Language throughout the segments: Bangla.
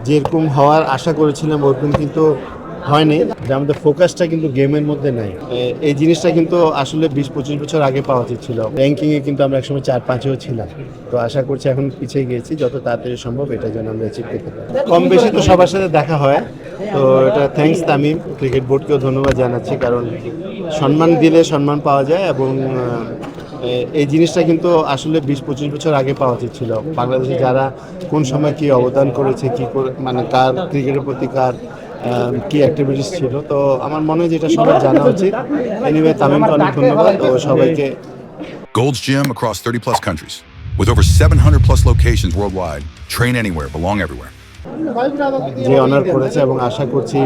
যেরকম হওয়ার আশা করেছিলাম ওরকম কিন্তু হয়নি। যে আমাদের ফোকাসটা কিন্তু গেমের মধ্যে নাই। এই জিনিসটা কিন্তু আসলে 20-25 বছর আগে পাওয়া উচিত ছিল। র্যাঙ্কিংয়ে কিন্তু আমরা একসময় 4-5-এও ছিলাম। তো আশা করছি এখন পিছিয়ে গিয়েছি, যত তাড়াতাড়ি সম্ভব এটা যেন আমরা অ্যাচিভ করতে পারি। কম বেশি তো সবার সাথে দেখা হয়, তো এটা থ্যাঙ্কস তামিম, ক্রিকেট বোর্ডকেও ধন্যবাদ জানাচ্ছি, কারণ সম্মান দিলে সম্মান পাওয়া যায় এবং এই জিনিসটা কিন্তু আসলে 20-25 বছর আগে পাওয়া উচিত ছিল। বাংলাদেশে যারা কোন সময় কি অবদান করেছে, কি করে মানে কার ক্রিকেটের প্রতি কার কি অ্যাক্টিভিটিস ছিল, তো আমার মনে হয় যেটা সবার জানা উচিত। এনিওয়ে তামিমকে অনেক ধন্যবাদ ও সবাইকে। Gold's Gym across 30 plus countries. With over 700 plus locations worldwide, train anywhere, belong everywhere. যে অনার করেছে এবং আশা করছি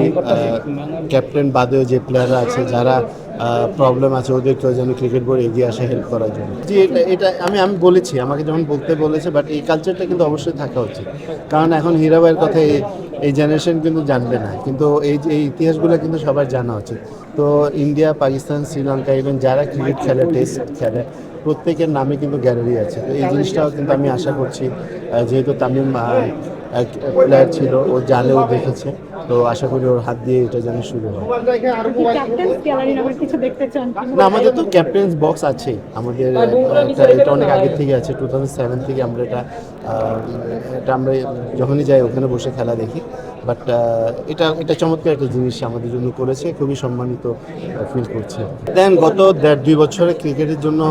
ক্যাপ্টেন বাদেও যে প্লেয়াররা আছে যারা প্রবলেম আছে ওদেরকেও যেন ক্রিকেট বোর্ড এগিয়ে আসে হেল্প করার জন্য। জি, এটা আমি বলেছি, আমাকে যখন বলতে বলেছে, বাট এই কালচারটা কিন্তু অবশ্যই থাকা উচিত, কারণ এখন হীরাবাইয়ের কথা এই জেনারেশন কিন্তু জানবে না, কিন্তু এই ইতিহাসগুলো কিন্তু সবার জানা উচিত। তো ইন্ডিয়া, পাকিস্তান, শ্রীলঙ্কা, ইভেন যারা ক্রিকেট খেলে, টেস্ট খেলে, প্রত্যেকের নামে কিন্তু গ্যালারি আছে। তো এই জিনিসটাও কিন্তু আমি আশা করছি, যেহেতু তামিম প্লেয়ার ছিল, ও জানে, ও দেখেছে, তো আশা করি ওর হাত দিয়ে এটা যেন শুরু হয়। না, আমাদের তো ক্যাপ্টেন্স বক্স আছে, আমাদের এটা অনেক আগে থেকে আছে, 2007 থেকে আমরা এটা আমরা যখনই যাই ওখানে বসে খেলা দেখি। বাট এটা চমৎকার একটা জিনিস আমাদের জন্য করেছে, খুবই সম্মানিত ফিল করছে। দেন গত 1.5-2 বছরে ক্রিকেটের জন্য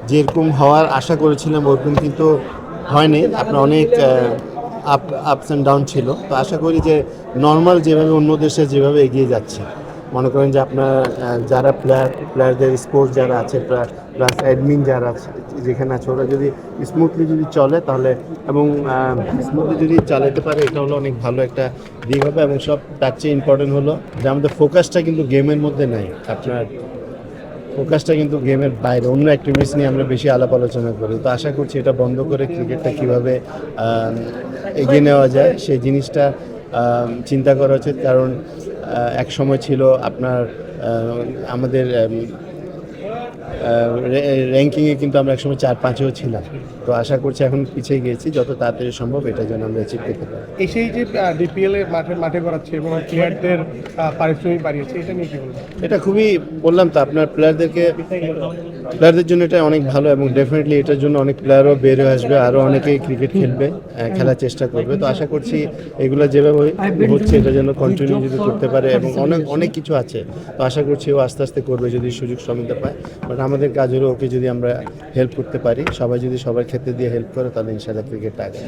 যেরকম হওয়ার আশা করেছিলাম ওরকম কিন্তু হয়নি। আপনার অনেক আপস অ্যান্ড ডাউন ছিল। তো আশা করি যে নর্মাল যেভাবে অন্য দেশে যেভাবে এগিয়ে যাচ্ছে, মনে করেন যে আপনার যারা প্লেয়ারদের স্পোর্টস যারা আছে, প্লাস অ্যাডমিন যারা আছে যেখানে আছে, ওরা যদি স্মুথলি যদি চলে তাহলে, এবং স্মুথলি যদি চালাতে পারে, এটা হলো অনেক ভালো একটা দিক হবে। এবং সব তার চেয়ে ইম্পর্টেন্ট হলো যে আমাদের ফোকাসটা কিন্তু গেমের মধ্যে নাই। আপনার ফোকাসটা কিন্তু গেমের বাইরে, অন্য অ্যাক্টিভিটিস নিয়ে আমরা বেশি আলাপ আলোচনা করি। তো আশা করছি এটা বন্ধ করে ক্রিকেটটা কীভাবে এগিয়ে নেওয়া যায় সেই জিনিসটা চিন্তা করা উচিত। কারণ এক সময় ছিল আপনার আমাদের র্যাঙ্কিংয়ে কিন্তু আমরা একসময় 4-5-এও ছিলাম। তো আশা করছি এখন পিছিয়ে গিয়েছি, যত তাড়াতাড়ি সম্ভব এটা যেন আমরা অ্যাচিভ করতে পারি। সেই যে ডিপিএল এর মাঠে করাচ্ছে এবং প্লেয়ারদের পারিশ্রমিক বাড়িয়েছে, এটা নিয়ে কি বলবেন? এটা খুবই, বললাম তো আপনার প্লেয়ারদের জন্য এটা অনেক ভালো, এবং ডেফিনেটলি এটার জন্য অনেক প্লেয়ারও বের হয়ে আসবে, আরও অনেকেই ক্রিকেট খেলবে, খেলার চেষ্টা করবে। তো আশা করছি এগুলো যেভাবে হচ্ছে এটা যেন কন্টিনিউ যদি করতে পারে, এবং অনেক কিছু আছে। তো আশা করছি ও আস্তে আস্তে করবে যদি সুযোগ সুবিধা পায়। বাট আমাদের কাজ হলো ওকে যদি আমরা হেল্প করতে পারি, সবাই যদি সবার ক্ষেত্রে দিয়ে হেল্প করে, তাহলে ইনশাআল্লাহ ক্রিকেটটা আগে।